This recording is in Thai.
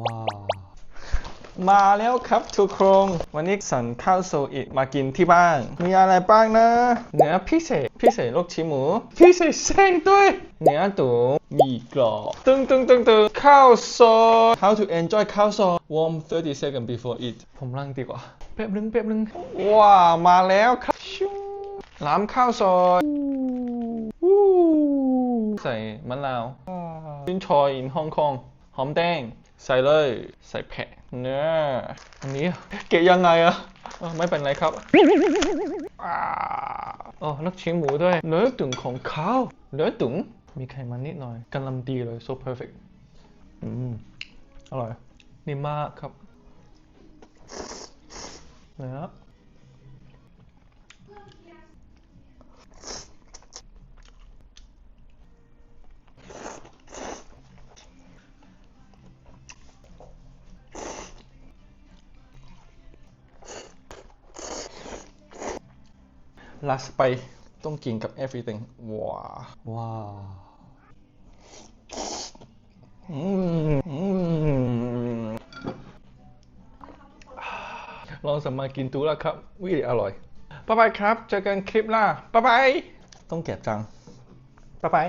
ว้าวมาแล้วครับทุกคนวันนี้สั่งข้าวโซอิมากินที่บ้านมีอะไรบ้างนะเนื้อพิเศษลูกชิ้นหมูพิเศษเส้นด้วยเนื้อตุ๋นมีกรอบตึงข้าวซอย How to enjoy ข้าวซอย warm 30 seconds before eat ผมล้างดีกว่าแป๊บนึงว้ามาแล้วครับล้ำข้าวซอยใส่มะนาวชิ้นชอยอินฮ่องกงหอมแดงใส่เลยใส่แผ่นเนื้ออันนี้เกะยังไงอะไม่เป็นไรครับอ๋อลูกชิ้นหมูด้วยเนื้อตุ๋นของเขาเนื้อตุ๋นมีไขมันนิดหน่อยกำลังดีเลย so perfect อร่อยนิ่มมากครับเนื้อลาสไปต้องกินกับ everything ว้าวลองสามารถกินดูแล้วครับวิอร่อยบ๊ายบายครับเจอกันคลิปหน้าบ๊ายบายต้องเก็บจังบ๊ายบาย